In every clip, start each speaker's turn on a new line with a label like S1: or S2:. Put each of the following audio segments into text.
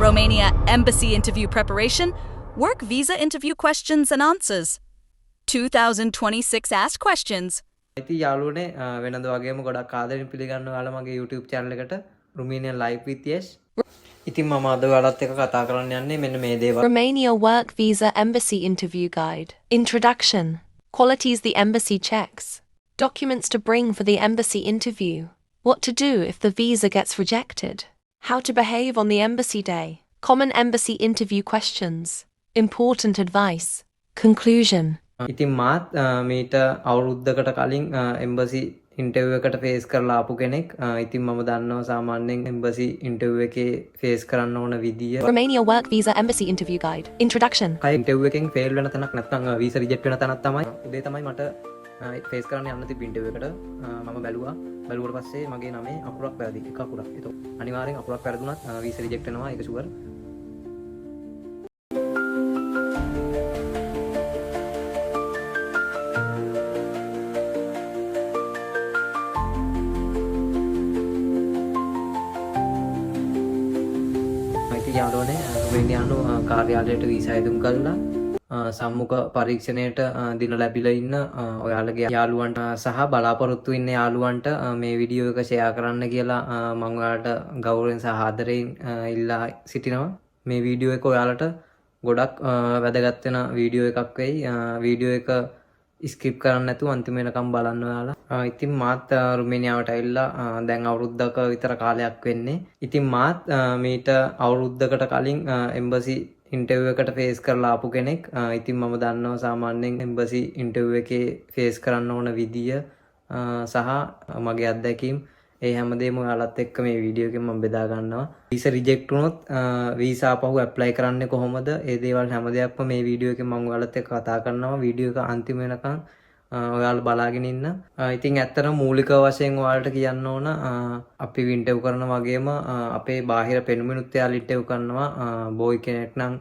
S1: Romania embassy interview preparation, work visa interview questions and answers. 2026 Ask Questions.
S2: ඉතින් යාළුවනේ වෙනද වගේම ගොඩක් ආදරෙන් පිළිගන්න ඔයාලා මගේ YouTube channel එකට Romanian Life with Yes. ඉතින් මම අද ඔයාලත් එක්ක කතා කරන්න යන්නේ මෙන්න මේ දේවල්.
S3: Romania Work Visa Embassy Interview Guide. Introduction. Qualities the embassy checks. Documents to bring for the embassy interview. What to do if the visa gets rejected. How to behave on the embassy day. Common embassy interview questions. Important advice. Conclusion.
S2: ඉතින් මාත් මීට අවුරුද්දකට කලින් embassy interview එකට face කරලා ආපු කෙනෙක්. ඉතින් මම දන්නවා සාමාන්‍යයෙන් එම්බසි ඉන්ටර්විව් එකේ ෆේස් කරන්න ඕන විදිය.
S3: Romania Work Visa Embassy Interview Guide. Introduction.
S2: Interview එකෙන් ෆේල් වෙන තැනක් නැත්නම් වීසා රිජෙක්ට් වෙන තැනක් තමයි. උදේ තමයි මට ෆේස් කරන්න යන්න තිබ්බ ඉන්ටර්විව් එකට. මම බැලුවට පස්සේ මගේ නමේ අකුරක් වැරදි. එක අකුරක්. ඒක අනිවාර්යෙන් අකුරක් වැරදුනත් වීසා රිජෙක්ට් වෙනවා. ඒක ෂුවර්. යාළුවනේ රුමේනියානු කාර්යාලයට වීසා ඉදුම් කළා සම්මුඛ පරීක්ෂණයට දින ලැබිලා ඉන්න ඔයාලගේ යාළුවන්ට සහ බලාපොරොත්තු ඉන්න යාළුවන්ට මේ වීඩියෝ එක ෂෙයා කරන්න කියලා මම ඔයාලට ගෞරවයෙන් සහ ආදරයෙන් ඉල්ලා සිටිනවා. මේ වීඩියෝ එක ඔයාලට ගොඩක් වැදගත් වෙන වීඩියෝ එකක් වෙයි. වීඩියෝ එක ස්කිප් කරන්න නැතුව අන්තිම වෙනකම් බලන්න ඔයාලා. ඉතින් මාත් රුමේනියාවට ඇවිල්ලා දැන් අවුරුද්දක විතර කාලයක් වෙන්නේ. ඉතින් මාත් මීට අවුරුද්දකට කලින් එම්බසි ඉන්ටර්විව් එකට ෆේස් කරලා ආපු කෙනෙක්. ඉතින් මම දන්නවා සාමාන්‍යයෙන් එම්බසි ඉන්ටර්විව් එකේ ෆේස් කරන්න ඕන විදිය සහ මගේ අත්දැකීම් ඒ හැමදේම ඔයාලත් එක්ක මේ වීඩියෝ එකෙන් මම බෙදා ගන්නවා. වීසා රිජෙක්ට් වුණොත් වීසා ආපහු ඇප්ලයි කරන්නේ කොහොමද? ඒ දේවල් හැම දෙයක්ම මේ වීඩියෝ එකෙන් මම ඔයාලත් එක්ක කතා කරනවා. වීඩියෝ එක අන්තිම වෙනකන් ඔයාලා බලාගෙන ඉන්න. ඉතින් ඇත්තටම මූලික වශයෙන් ඔයාලට කියන්න ඕන අපි ඉන්ටර්විව් කරන වගේම අපේ බාහිර පෙනුමනුත් එයාලා ඉන්ටර්විව් කරනවා. බෝයි කෙනෙක් නම්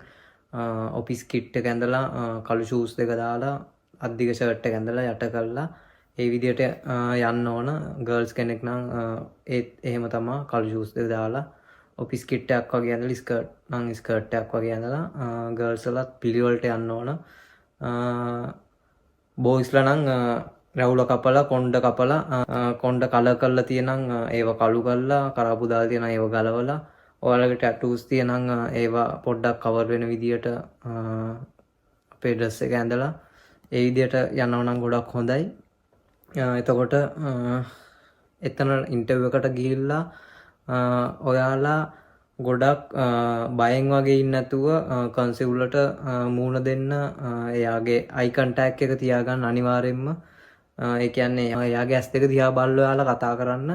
S2: ඔෆිස් කිට් එක ඇඳලා කළු ෂූස් දෙක දාලා අද්දික ෂර්ට් එක ඇඳලා යට කරලා ඒ විදිහට යන්න ඕන. ගර්ල්ස් කෙනෙක් නම් ඒත් එහෙම තමයි කළු ෂූස් දෙක දාලා ඔෆිස් කිට් එකක් වගේ ඇඳලා ස්කර්ට් නම් ස්කර්ට් එකක් වගේ ඇඳලා ගර්ල්ස් වලත් පිළිවෙලට යන්න ඕන. බෝයිස්ලා නම් රැවුල කපලා කොණ්ඩ කපලා කොණ්ඩ කලර් කරලා තියෙනම් ඒව කළු කරලා කරාපු දාලා තියෙනම් ඒව ගලවලා ඔයාලගේ ටැටූස් තියෙනම් ඒවා පොඩ්ඩක් කවර් වෙන විදියට අපේ ඩ්‍රෙස් එක ඇඳලා ඒ විදියට යනවා නම් ගොඩක් හොඳයි. එතකොට එතන ඉන්ටර්විව් එකට ගිහිල්ලා ඔයාලා ගොඩක් බයෙන් වගේ ඉන්නේ නැතුව කන්සියුලට මූණ දෙන්න එයාගේ අයි කන්ටැක්ට් එක තියාගන්න අනිවාර්යෙන්ම. ඒ කියන්නේ එයාගේ ඇස් දෙක දිහා බලලා ඔයාලා කතා කරන්න.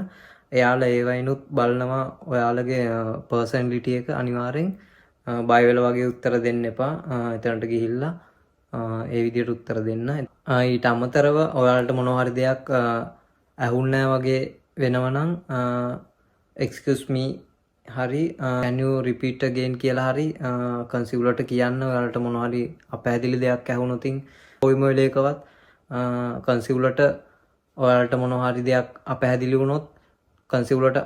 S2: එයාලා ඒ වයින්ුත් බලනවා ඔයාලගේ පර්සනැලිටි එක. අනිවාර්යෙන් බය වෙලා වගේ උත්තර දෙන්න එපා. එතනට ගිහිල්ලා ඒ විදිහට උත්තර දෙන්න. ඊට අමතරව ඔයාලට මොනවා හරි දෙයක් ඇහුන්නේ වගේ වෙනවනම් excuse me හරි can you repeat again කියලා හරි කන්සියුලර්ට කියන්න. ඔයාලට මොනවා හරි අපැහැදිලි දෙයක් ඇහුනොතින් කොයිම වෙලේකවත් කන්සියුලර්ට ඔයාලට මොනවා හරි දෙයක් අපැහැදිලි වුණොත් කන්සියුලර්ට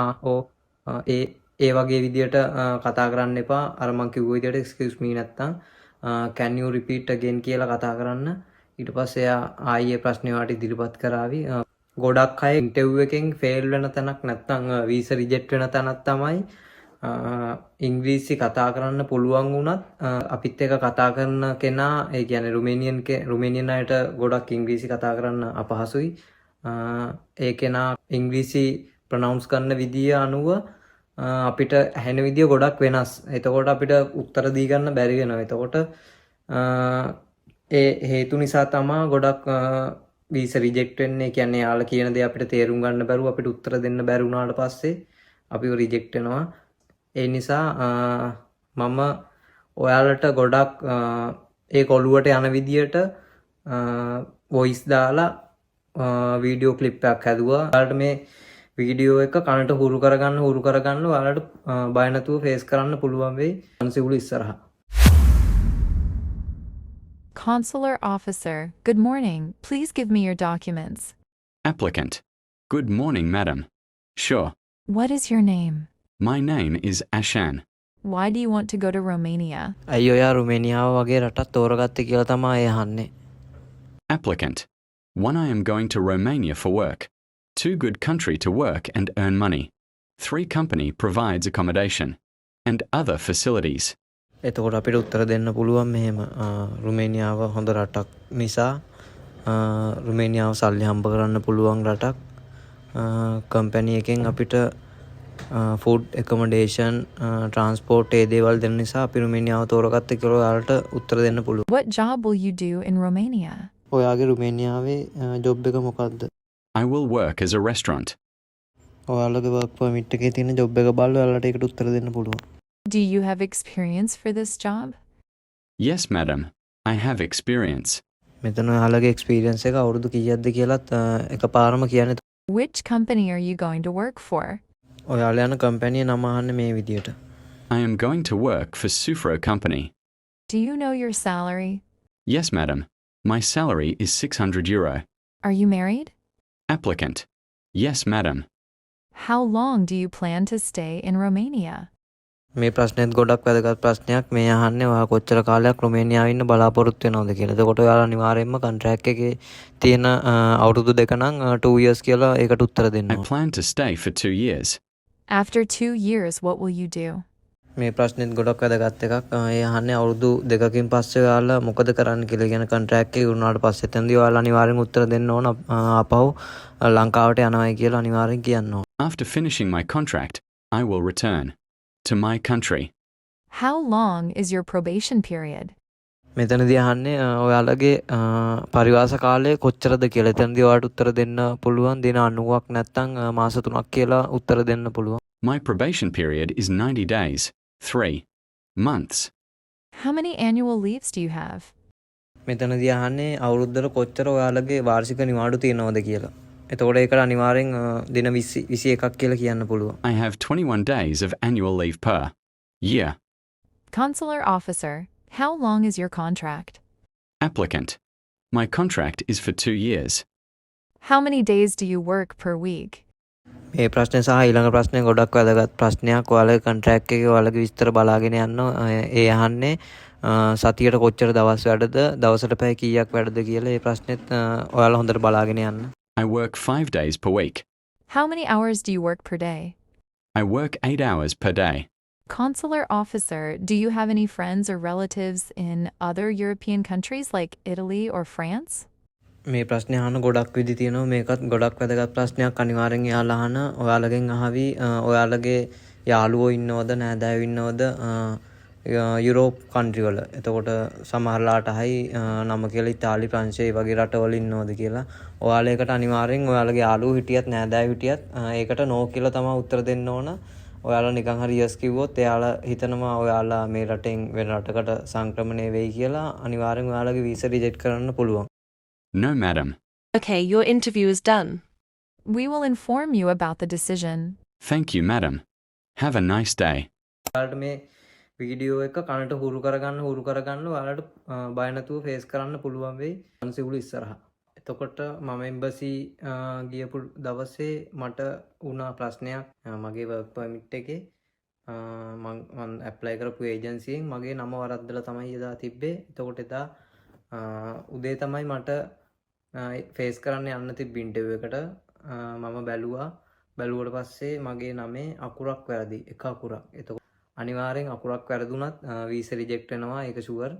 S2: ඒ වගේ විදියට කතා කරන්න එපා. අර මං කිව්ව විදියට excuse me නැත්තම් can you repeat again කියලා කතා කරන්න. ඊට පස්සේ එයා ආයේ ප්‍රශ්නේ වාට ඉදිරිපත් කරાવી. ගොඩක් අය ඉන්ටර්විව් එකෙන් ෆේල් වෙන තැනක් නැත්නම් වීසා රිජෙක්ට් වෙන තැනක් තමයි ඉංග්‍රීසි කතා කරන්න පුළුවන් වුණත් අපිත් එක්ක කතා කරන කෙනා ඒ කියන්නේ රුමේනියන් අයට ගොඩක් ඉංග්‍රීසි කතා කරන්න අපහසුයි. ඒ කෙනා ඉංග්‍රීසි ප්‍රොනවුන්ස් කරන විදිය අනුව අපිට ඇහෙන විදිය ගොඩක් වෙනස්. එතකොට අපිට උත්තර දී ගන්න බැරි වෙනවා. එතකොට ඒ හේතු නිසා තමයි ගොඩක් වීසා රිජෙක්ට් වෙන්නේ. කියන්නේ යාළ කියන දේ අපිට තේරුම් ගන්න බැරුව අපිට උත්තර දෙන්න බැරි වුණාට පස්සේ අපිව රිජෙක්ට් වෙනවා. ඒ නිසා මම ඔයාලට ගොඩක් ඒ කොළුවට යන විදියට වොයිස් දාලා වීඩියෝ ක්ලිප් එකක් හැදුවා. ඔයාලට මේ වීඩියෝ එක කනට හුරු කරගන්න ඔයාලට බය නැතුව ෆේස් කරන්න පුළුවන් වෙයි කන්සියුල ඉස්සරහා.
S4: Consular officer, good morning. Please give me your documents.
S5: Applicant. Good morning, madam. Sure.
S4: What is your name?
S5: My name is Ashan.
S4: Why do you want to go to Romania?
S2: ඇයි ඔයා රුමේනියාව වගේ රටක් තෝරගත්තේ කියලා තමයි අහන්නේ.
S5: Applicant. 1. I am going to Romania for work. 2. Good country to work and earn money. 3. Company provides accommodation and other facilities.
S2: එතකොට අපිට උත්තර දෙන්න පුළුවන් මෙහෙම රුමේනියාව හොඳ රටක් නිසා රුමේනියාව සල්ලි හම්බ කරන්න පුළුවන් රටක් කම්පැනි එකෙන් අපිට ෆුඩ් එකමඩේෂන් ට්‍රාන්ස්පෝර්ට් ඒ දේවල් දෙන්න නිසා අපි රුමේනියාව තෝරගත්ත කියලා ඔයාලට උත්තර දෙන්න පුළුවන්.
S4: What job will you do in Romania?
S2: ඔයාගේ රුමේනියාවේ ජොබ් එක මොකක්ද?
S5: I will work as a restaurant.
S2: ඔයාලගේ වර්ක් පර්මිට් එකේ තියෙන ජොබ් එක බලලා ඔයාලට ඒකට උත්තර දෙන්න පුළුවන්.
S4: Do you have experience for this job?
S5: Yes, madam. I have experience.
S2: මෙතන ඔයාලගේ එක්ස්පීරියන්ස් එක අවුරුදු කීයක්ද කියලාත් එකපාරම කියන්න.
S4: Which company are you going to work for?
S2: ඔයාලා යන කම්පැනි නම අහන්න මේ විදියට.
S5: I am going to work for Sufro Company.
S4: Do you know your salary?
S5: Yes, madam. My salary is €600.
S4: Are you married?
S5: Applicant. Yes, madam.
S4: How long do you plan to stay in Romania?
S2: මේ ප්‍රශ්නයත් ගොඩක් වැදගත් ප්‍රශ්නයක්. මේ අහන්නේ ඔයා කොච්චර කාලයක් රුමේනියාවේ ඉන්න බලාපොරොත්තු වෙනවද කියලා. එතකොට ඔයාලා අනිවාර්යයෙන්ම කොන්ට්‍රැක්ට් එකේ තියෙන අවුරුදු දෙක නම් 2 years කියලා ඒකට උත්තර දෙන්න
S5: I plan to stay for 2 years.
S4: After 2 years, what will you do?
S2: මේ ප්‍රශ්නෙත් ගොඩක් වැදගත් එකක්. ඒ අහන්නේ අවුරුදු දෙකකින් පස්සේ ඔයාලා මොකද කරන්න කියලා. කියන කොන්ට්‍රැක්ට් එක උනාට පස්සේ එතනදී ඔයාලා අනිවාර්යෙන් උත්තර දෙන්න ඕන ආපහු ලංකාවට යනවායි කියලා අනිවාර්යෙන් කියන්න ඕන.
S5: After finishing my contract, I will return to my country.
S4: How long is your probation period?
S2: මෙතනදී අහන්නේ ඔයාලගේ පරිවාස කාලය කොච්චරද කියලා. එතනදී ඔයාලට උත්තර දෙන්න පුළුවන් දින 90ක් නැත්නම් මාස 3ක් කියලා උත්තර දෙන්න පුළුවන්.
S5: My probation period is 90 days, 3 months.
S4: How many annual leaves do you have?
S2: මෙතනදී අහන්නේ අවුරුද්දට කොච්චර ඔයාලගේ වාර්ෂික නිවාඩු තියෙනවද කියලා. එතකොට ඒකට අනිවාර්යෙන් දින 20 21ක් කියලා කියන්න පුළුවන්.
S5: I have 21 days of annual leave per year.
S4: Consular officer, how long is your contract?
S5: Applicant. My contract is for 2 years.
S4: How many days do you work per week?
S2: මේ ප්‍රශ්නේ සහ ඊළඟ ප්‍රශ්නේ ගොඩක් වැදගත් ප්‍රශ්නයක්. ඔයාලගේ කොන්ට්‍රැක්ට් එකේ ඔයාලගේ විස්තර බලාගෙන යන්න. ඒ අහන්නේ සතියට කොච්චර දවස් වැඩද, දවසට පැය කීයක් වැඩද කියලා. ඒ ප්‍රශ්නෙත් ඔයාලා හොඳට බලාගෙන යන්න.
S5: I work 5 days per week.
S4: How many hours do you work per day?
S5: I work 8 hours per day.
S4: Consular officer, do you have any friends or relatives in other European countries like Italy or France?
S2: මේ ප්‍රශ්නේ අහන ගොඩක් විදි තියෙනවා. මේකත් ගොඩක් වැදගත් ප්‍රශ්නයක්. අනිවාර්යෙන් එයාලා අහන ඔයාලගෙන් අහවි ඔයාලගේ යාළුවෝ ඉන්නවද නෑදෑයෝ ඉන්නවද යුරෝප් කන්ට්‍රි වල. එතකොට සමහරලාට අහයි නම කියලා ඉතාලි ප්‍රංශය වගේ රටවල ඉන්නවද කියලා. ඔයාලා ඒකට අනිවාර්යෙන් ඔයාලගේ යාළුවෝ හිටියත් නෑදෑයෝ හිටියත් ඒකට නෝ කියලා තමයි උත්තර දෙන්න ඕන. ඔයාලා නිකන් හරි යස් කිව්වොත් එයාලා හිතනවා ඔයාලා මේ රටෙන් වෙන රටකට සංක්‍රමණය වෙයි කියලා. අනිවාර්යෙන් ඔයාලගේ වීසා රිජෙක්ට් කරන්න පුළුවන්.
S5: No, madam.
S3: Okay, your interview is done.
S4: We will inform you about the decision.
S5: Thank you, madam. Have a nice day.
S2: ඔයාලට මේ වීඩියෝ එක කනට හුරු කරගන්න ඔයාලට බය නැතුව ෆේස් කරන්න පුළුවන් වෙයි අන්සිවුල ඉස්සරහා. එතකොට මම එම්බසි ගියපු දවසේ මට වුණා ප්‍රශ්නයක්. මගේ වර්ක් පර්මිට් එකේ මම ඇප්ලයි කරපු ඒජන්සියෙන් මගේ නම වරද්දලා තමයි එදා තිබ්බේ. එතකොට එදා උදේ තමයි මට ෆේස් කරන්න යන්න තිබ්බ ඉන්ටර්විව් එකට. මම බැලුවට පස්සේ මගේ නමේ අකුරක් වැරදි. එක අකුරක්. එතකොට අනිවාර්යෙන් අකුරක් වැරදුනත් වීසා රිජෙක්ට් වෙනවා. ඒක ෂුවර්.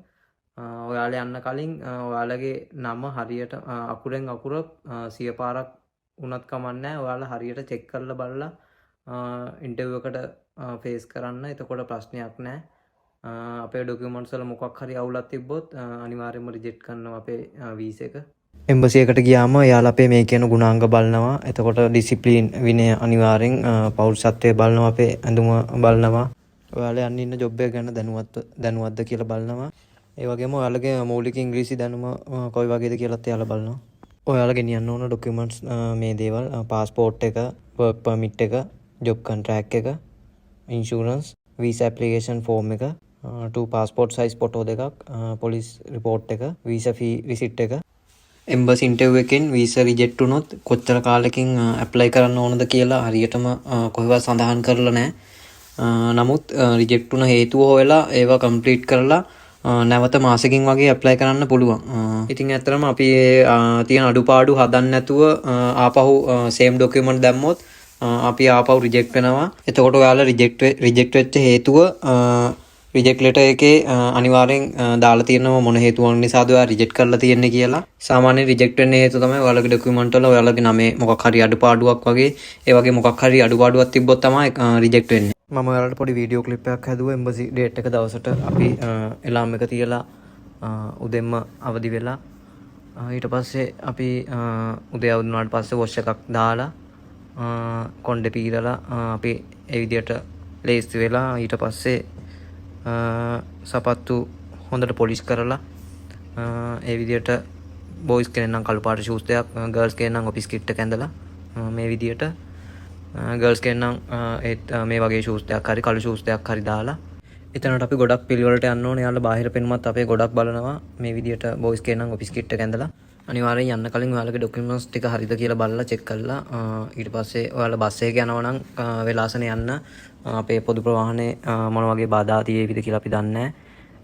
S2: ඔයාලා යන්න කලින් ඔයාලගේ නම හරියට අකුරෙන් අකුර 100 පාරක් වුණත් කමන්නේ. ඔයාලා හරියට චෙක් කරලා බලලා ඉන්ටර්විව් එකට ෆේස් කරන්න. එතකොට ප්‍රශ්නයක් නැහැ. අපේ ඩොකියුමන්ට්ස් වල මොකක් හරි අවුලක් තිබ්බොත් අනිවාර්යයෙන්ම රිජෙක්ට් කරනවා අපේ වීසා එක. එම්බසි එකට ගියාම එයාලා අපේ මේ කියන ගුණාංග බලනවා. එතකොට ඩිසිප්ලින් විනය අනිවාර්යෙන් පෞරුෂත්වය බලනවා. අපේ ඇඳුම බලනවා. ඔයාලා යන්න ඉන්න ජොබ් එක ගැන දැනුවත්ද කියලා බලනවා. ඒ වගේම ඔයාලගේ මූලික ඉංග්‍රීසි දැනුම කොයි වගේද කියලාත් එයාලා බලනවා. ඔයාලා ගෙනියන්න ඕන ඩොකියුමන්ට්ස් මේ දේවල් පාස්පෝර්ට් එක, වර්ක් පර්මිට් එක, ජොබ් කොන්ට්‍රැක්ට් එක, ඉන්ෂුරන්ස්, වීසා ඇප්ලිකේෂන් ෆෝම් එක, 2 passport size ෆොටෝ දෙකක්, පොලිස් රිපෝට් එක, වීසා ෆී රිසිට් එක. එම්බසි ඉන්ටර්විව් එකෙන් වීසා රිජෙක්ට් වුණොත් කොච්චර කාලෙකින් ඇප්ලයි කරන්න ඕනද කියලා හරියටම කොහෙවත් සඳහන් කරලා නැහැ. නමුත් රිජෙක්ට් වුණ හේතුව හොයලා ඒවා කම්ප්ලීට් කරලා නැවත මාසකින් වගේ ඇප්ලයි කරන්න පුළුවන්. ඉතින් ඇත්තටම අපි තියෙන අඩුපාඩු හදන්න නැතුව ආපහු සේම් ඩොකියුමන්ට් දැම්මොත් අපි ආපහු රිජෙක්ට් වෙනවා. එතකොට ඔයාලා රිජෙක්ට් වෙච්ච හේතුව රිජෙක්ට් ලෙටර් එකේ අනිවාර්යෙන් දාලා තියෙනවා මොන හේතුවක් නිසාද ඔයා රිජෙක්ට් කරලා තියෙන්නේ කියලා. සාමාන්‍යයෙන් රිජෙක්ට් වෙන්න හේතුව තමයි ඔයාලගේ ඩොකියුමන්ට් වල ඔයාලගේ නමේ මොකක් හරි අඩුපාඩුවක් වගේ ඒ වගේ මොකක් හරි අඩුපාඩුවක් තිබ්බොත් තමයි රිජෙක්ට් වෙන්නේ. මම ඔයාලට පොඩි වීඩියෝ ක්ලිප් එකක් හැදුවා එම්බසි ඩේට් එක දවසට අපි එලාම් එක තියලා උදෙන්ම අවදි වෙලා ඊට පස්සේ අපි උදේ අවදි වුණාට පස්සේ වොෂ් එකක් දාලා කොණ්ඩේ පීරලා අපි ඒ විදියට ලේස්ති වෙලා ඊට පස්සේ සපත්තු හොඳට පොලිෂ් කරලා ඒ විදියට බොයිස් කෙනෙක් නම් කළු පාට ෂූස් එකක් ගර්ල්ස් කෙනෙක් නම් ඔෆිස් කිට් එක ඇඳලා මේ විදියට ගර්ල්ස් කෙනෙක් නම් මේ වගේ ෂූස් එකක් හරි කළු ෂූස් එකක් හරි දාලා එතනට අපි ගොඩක් පිළිවෙලට යන්න ඕනේ. යාළුවා බාහිර පෙනුමත් අපේ ගොඩක් බලනවා මේ විදියට බොයිස් කෙනෙක් නම් ඔෆිස් කිට් එක ඇඳලා අනිවාර්යෙන් යන්න කලින් ඔයාලගේ ඩොකියුමන්ට්ස් ටික හරිද කියලා බලලා චෙක් කරලා ඊට පස්සේ ඔයාලා බස් එකේ යනවා නම් වෙලාසනේ යන්න අපේ පොදු ප්‍රවාහනේ මොන වගේ බාධා තියෙවිද කියලා අපි දන්නේ නැහැ.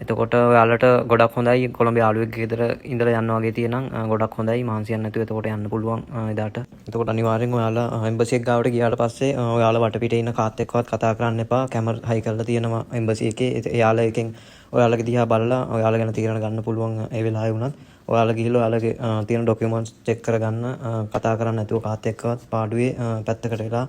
S2: එතකොට ඔයාලට ගොඩක් හොඳයි කොළඹ යාළුවෙක් ගෙදර ඉඳලා යන්න වගේ තියෙනම් ගොඩක් හොඳයි මහන්සියක් නැතුව එතකොට යන්න පුළුවන් එදාට. එතකොට අනිවාර්යෙන් ඔයාලා එම්බසි එක ගාවට ගියාට පස්සේ ඔයාලා වටපිටේ ඉන්න කාත් එක්කවත් කතා කරන්න එපා. කැමරා හයි කරලා තියෙනවා එම්බසි එකේ. එයාලා එකෙන් ඔයාලගේ දිහා බලලා ඔයාලා ගැන තීරණ ගන්න පුළුවන් ඒ වෙලාවේ වුණත්. ඔයාලා ගිහිල්ලා ඔයාලගේ තියෙන ඩොකියුමන්ට්ස් චෙක් කරගන්න කතා කරන්න නැතුව කාත් එක්කවත් පාඩුවේ පැත්තකට වෙලා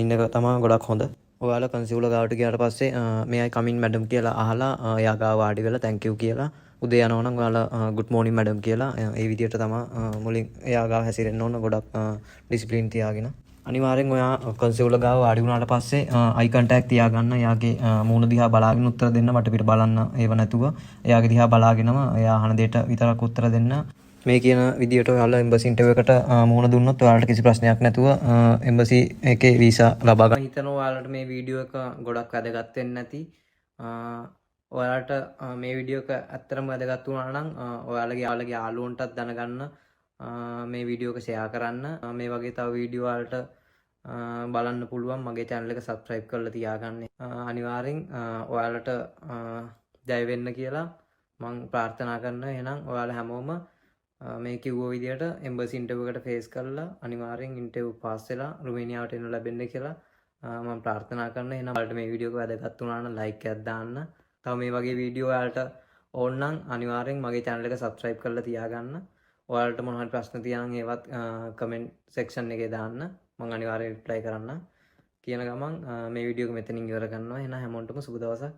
S2: ඉන්න එක තමයි ගොඩක් හොඳ. ඔයාලා කන්සියුලර් ගාවට ගියාට පස්සේ මේයි කමින් මැඩම් කියලා අහලා එයා ගාව වාඩි වෙලා තැන්ක් යූ කියලා උදේ යනවා නම් ඔයාලා ගුඩ් මෝර්නින් මැඩම් කියලා ඒ විදියට තමයි මුලින් එයා ගාව හැසිරෙන්න ඕන ගොඩක් ඩිසිප්ලින් තියාගෙන. අනිවාර්යෙන් ඔයා කන්සියුලර් ගාව වාඩි වුණාට පස්සේ අයි කන්ටැක්ට් තියාගන්න. එයාගේ මූණ දිහා බලාගෙන උත්තර දෙන්න වටපිට බලන්න ඒව නැතුව එයාගේ දිහා බලාගෙනම එයා අහන දෙයට විතරක් උත්තර දෙන්න. මේ කියන විදියට ඔයාලා එම්බසි ඉන්ටර්විව් එකට මුහුණ දුන්නොත් ඔයාලට කිසි ප්‍රශ්නයක් නැතුව එම්බසි එකේ වීසා ලබා ගන්න. හිතනවා ඔයාලට මේ වීඩියෝ එක ගොඩක් වැදගත් වෙන්නේ නැති. ඔයාලට මේ වීඩියෝ එක ඇත්තටම වැදගත් වුණා නම් ඔයාලගේ යාළුවන්ටත් දැනගන්න මේ වීඩියෝ එක ෂෙයා කරන්න. මේ වගේ තව වීඩියෝ වලට බලන්න පුළුවන් මගේ channel එක subscribe කරලා තියාගන්න. අනිවාර්යෙන් ඔයාලට ජය වෙන්න කියලා මම ප්‍රාර්ථනා කරනවා. එහෙනම් ඔයාලා හැමෝම මේ කිව්ව විදියට එම්බසි ඉන්ටර්විව් එකට ෆේස් කරලා අනිවාර්යෙන් ඉන්ටර්විව් පාස් වෙලා රුමේනියාවට එන්න ලැබෙන්න කියලා මම ප්‍රාර්ථනා කරනවා. එහෙනම් ඔයාලට මේ වීඩියෝ එක වැදගත් වුණා නම් ලයික් එකක් දාන්න. තව මේ වගේ වීඩියෝ ඔයාලට ඕන නම් අනිවාර්යෙන් මගේ channel එක subscribe කරලා තියාගන්න. ඔයාලට මොන හරි ප්‍රශ්න තියෙනවා නම් ඒවත් comment section එකේ දාන්න. මම අනිවාර්යෙන් reply කරන්න. කියන ගමන් මේ වීඩියෝ එක මෙතනින් ඉවර කරනවා. එහෙනම් හැමෝටම සුබ දවසක්.